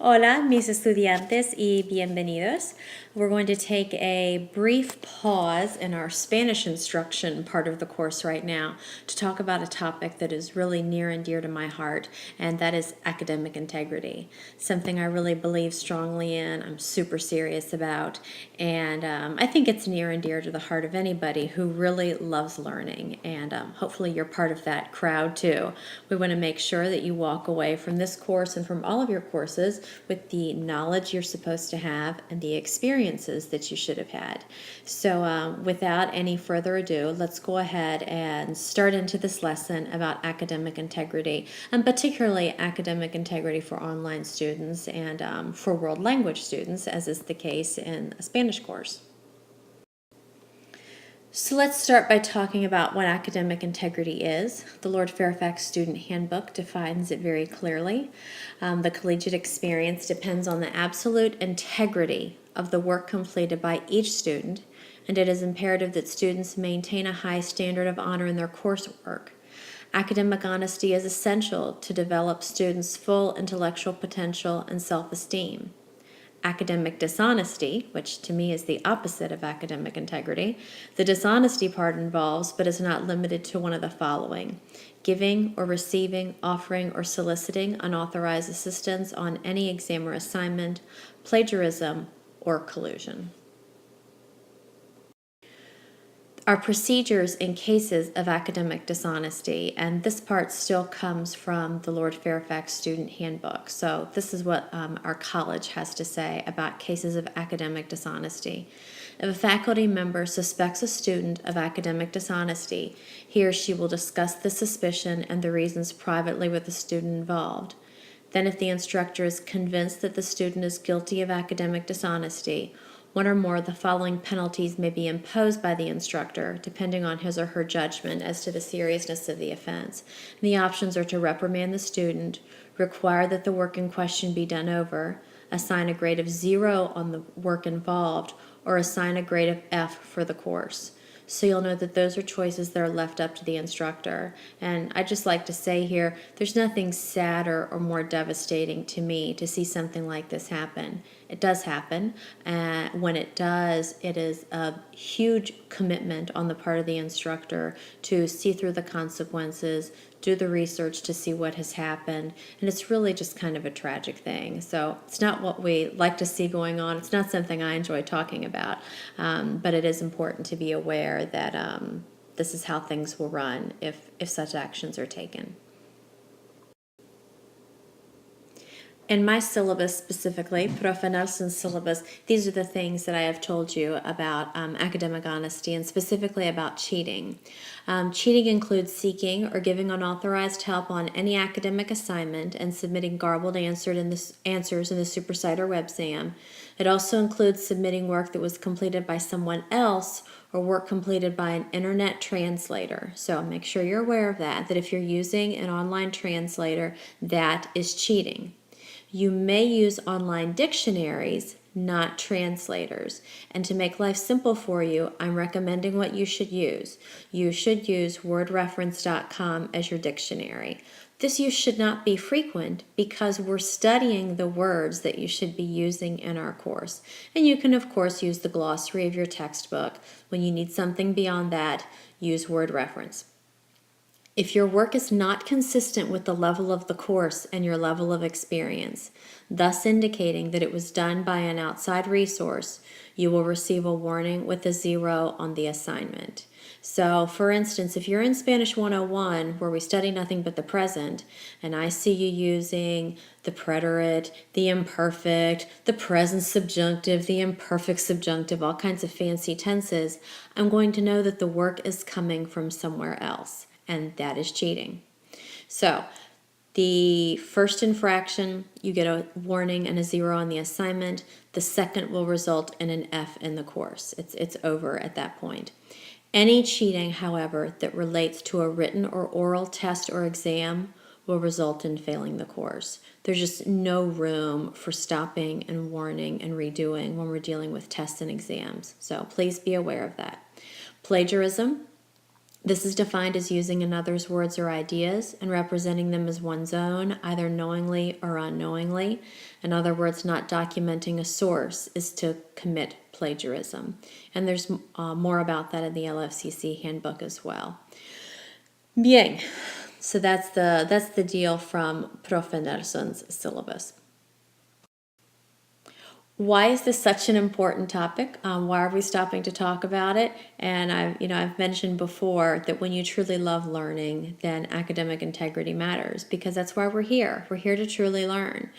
Hola, mis estudiantes y bienvenidos. We're going to take a brief pause in our Spanish instruction part of the course right now to talk about a topic that is really near and dear to my heart, and that is academic integrity. Something I really believe strongly in, I'm super serious about, and I think it's near and dear to the heart of anybody who really loves learning, and hopefully you're part of that crowd too. We want to make sure that you walk away from this course and from all of your courses with the knowledge you're supposed to have and the experiences that you should have had. So without any further ado, let's go ahead and start into this lesson about academic integrity, and particularly academic integrity for online students and for world language students, as is the case in a Spanish course. So let's start by talking about what academic integrity is. The Lord Fairfax Student Handbook defines it very clearly. The collegiate experience depends on the absolute integrity of the work completed by each student, and it is imperative that students maintain a high standard of honor in their coursework. Academic honesty is essential to develop students' full intellectual potential and self-esteem. Academic dishonesty, which to me is the opposite of academic integrity. The dishonesty part involves, but is not limited to, one of the following: giving or receiving, offering or soliciting unauthorized assistance on any exam or assignment, plagiarism, or collusion. Are procedures in cases of academic dishonesty, and this part still comes from the Lord Fairfax Student Handbook. So this is what our college has to say about cases of academic dishonesty. If a faculty member suspects a student of academic dishonesty, he or she will discuss the suspicion and the reasons privately with the student involved. Then, if the instructor is convinced that the student is guilty of academic dishonesty, one or more of the following penalties may be imposed by the instructor, depending on his or her judgment as to the seriousness of the offense. And the options are to reprimand the student, require that the work in question be done over, assign a grade of 0 on the work involved, or assign a grade of F for the course. So you'll know that those are choices that are left up to the instructor. And I just like to say here, there's nothing sadder or more devastating to me to see something like this happen. It does happen, and when it does, it is a huge commitment on the part of the instructor to see through the consequences, do the research to see what has happened, and it's really just kind of a tragic thing. So it's not what we like to see going on. It's not something I enjoy talking about, but it is important to be aware that this is how things will run if such actions are taken. In my syllabus specifically, Profe Nelson's syllabus, these are the things that I have told you about academic honesty, and specifically about cheating. Cheating includes seeking or giving unauthorized help on any academic assignment and submitting garbled answers in the SuperCite or WebSam. It also includes submitting work that was completed by someone else or work completed by an internet translator. So make sure you're aware of that if you're using an online translator, that is cheating. You may use online dictionaries, not translators. And to make life simple for you, I'm recommending what you should use. You should use wordreference.com as your dictionary. This use should not be frequent because we're studying the words that you should be using in our course. And you can, of course, use the glossary of your textbook. When you need something beyond that, use word reference. If your work is not consistent with the level of the course and your level of experience, thus indicating that it was done by an outside resource, you will receive a warning with a 0 on the assignment. So, for instance, if you're in Spanish 101, where we study nothing but the present, and I see you using the preterite, the imperfect, the present subjunctive, the imperfect subjunctive, all kinds of fancy tenses, I'm going to know that the work is coming from somewhere else. And that is cheating. So the first infraction, you get a warning and a 0 on the assignment. The second will result in an F in the course. It's over at that point. Any cheating, however, that relates to a written or oral test or exam will result in failing the course. There's just no room for stopping and warning and redoing when we're dealing with tests and exams. So please be aware of that. Plagiarism. This is defined as using another's words or ideas and representing them as one's own, either knowingly or unknowingly. In other words, not documenting a source is to commit plagiarism. And there's more about that in the LFCC handbook as well. Bien. So that's the deal from Profe Nelson's syllabus. Why is this such an important topic? Why are we stopping to talk about it? And I've mentioned before that when you truly love learning, then academic integrity matters, because that's why we're here. We're here to truly learn.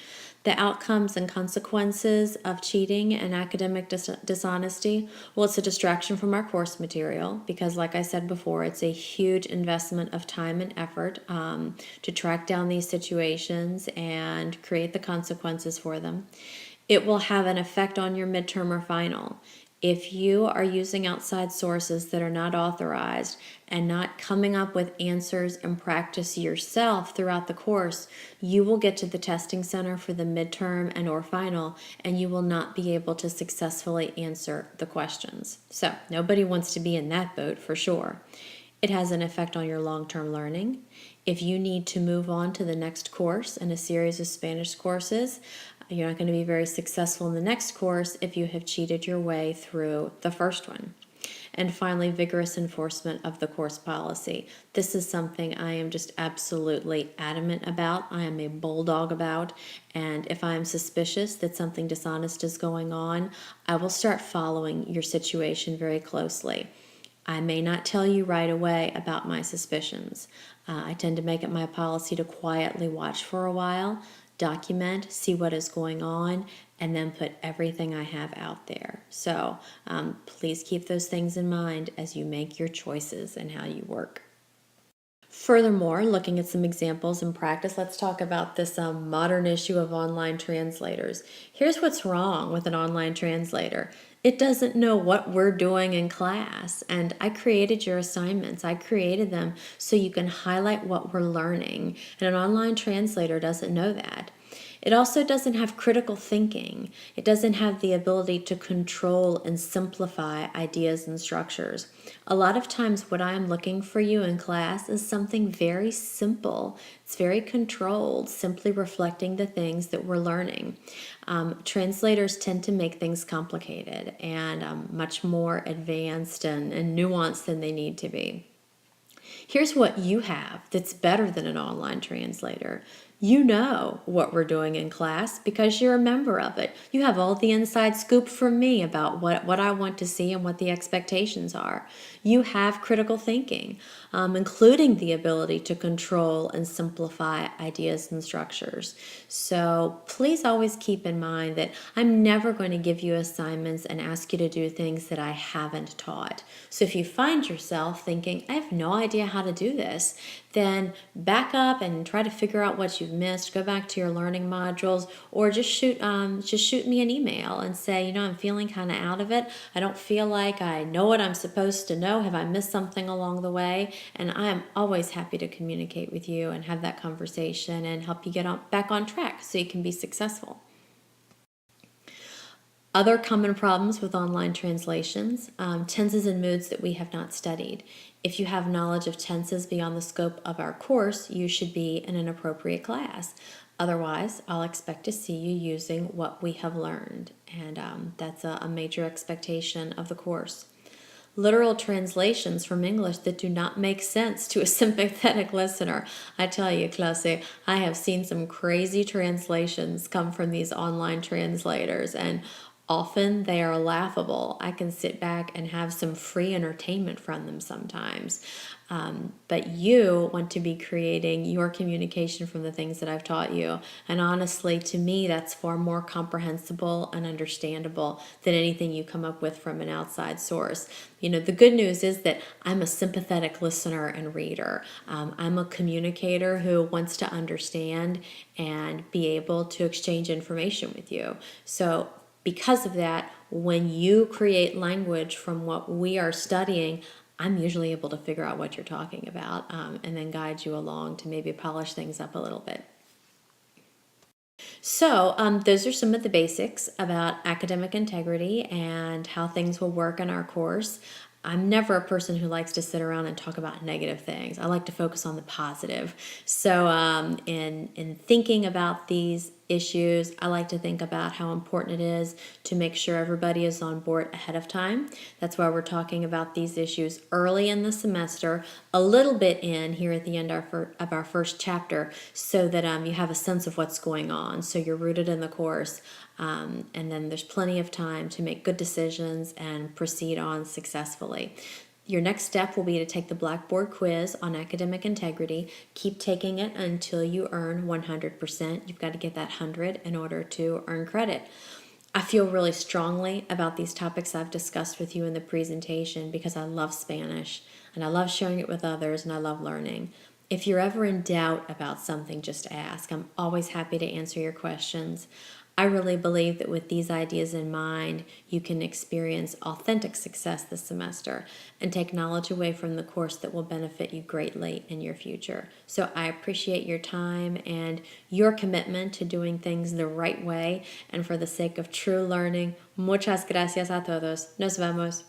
The outcomes and consequences of cheating and academic dishonesty, well, it's a distraction from our course material, because like I said before, it's a huge investment of time and effort to track down these situations and create the consequences for them. It will have an effect on your midterm or final. If you are using outside sources that are not authorized and not coming up with answers and practice yourself throughout the course, you will get to the testing center for the midterm and or final, and you will not be able to successfully answer the questions. So nobody wants to be in that boat for sure. It has an effect on your long-term learning. If you need to move on to the next course in a series of Spanish courses, you're not going to be very successful in the next course if you have cheated your way through the first one. And finally, vigorous enforcement of the course policy. This is something I am just absolutely adamant about. I am a bulldog about. And if I am suspicious that something dishonest is going on, I will start following your situation very closely. I may not tell you right away about my suspicions. I tend to make it my policy to quietly watch for a while, document, see what is going on, and then put everything I have out there. So please keep those things in mind as you make your choices and how you work. Furthermore, looking at some examples in practice, let's talk about this modern issue of online translators. Here's what's wrong with an online translator. It doesn't know what we're doing in class, and I created your assignments. I created them so you can highlight what we're learning, and an online translator doesn't know that. It also doesn't have critical thinking. It doesn't have the ability to control and simplify ideas and structures. A lot of times what I am looking for you in class is something very simple. It's very controlled, simply reflecting the things that we're learning. Translators tend to make things complicated and much more advanced and nuanced than they need to be. Here's what you have that's better than an online translator. You know what we're doing in class because you're a member of it. You have all the inside scoop from me about what I want to see and what the expectations are. You have critical thinking, including the ability to control and simplify ideas and structures. So please always keep in mind that I'm never going to give you assignments and ask you to do things that I haven't taught. So if you find yourself thinking, I have no idea how to do this, then back up and try to figure out what you've missed. Go back to your learning modules, or just shoot me an email and say, I'm feeling kind of out of it. I don't feel like I know what I'm supposed to know. Have I missed something along the way? And I am always happy to communicate with you and have that conversation and help you get back on track so you can be successful. Other common problems with online translations, tenses and moods that we have not studied. If you have knowledge of tenses beyond the scope of our course, you should be in an appropriate class. Otherwise, I'll expect to see you using what we have learned, and that's a major expectation of the course. Literal translations from English that do not make sense to a sympathetic listener. I tell you, Klasse, I have seen some crazy translations come from these online translators, and often they are laughable. I can sit back and have some free entertainment from them sometimes. But you want to be creating your communication from the things that I've taught you. And honestly, to me, that's far more comprehensible and understandable than anything you come up with from an outside source. The good news is that I'm a sympathetic listener and reader. I'm a communicator who wants to understand and be able to exchange information with you. So because of that, when you create language from what we are studying, I'm usually able to figure out what you're talking about and then guide you along to maybe polish things up a little bit. So those are some of the basics about academic integrity and how things will work in our course. I'm never a person who likes to sit around and talk about negative things. I like to focus on the positive. So, in thinking about these issues, I like to think about how important it is to make sure everybody is on board ahead of time. That's why we're talking about these issues early in the semester, a little bit in here at the end of our first chapter, so that you have a sense of what's going on. So you're rooted in the course. And then there's plenty of time to make good decisions and proceed on successfully. Your next step will be to take the Blackboard quiz on academic integrity. Keep taking it until you earn 100%. You've got to get that 100 in order to earn credit. I feel really strongly about these topics I've discussed with you in the presentation because I love Spanish and I love sharing it with others and I love learning. If you're ever in doubt about something, just ask. I'm always happy to answer your questions. I really believe that with these ideas in mind, you can experience authentic success this semester and take knowledge away from the course that will benefit you greatly in your future. So I appreciate your time and your commitment to doing things the right way and for the sake of true learning. Muchas gracias a todos. Nos vemos.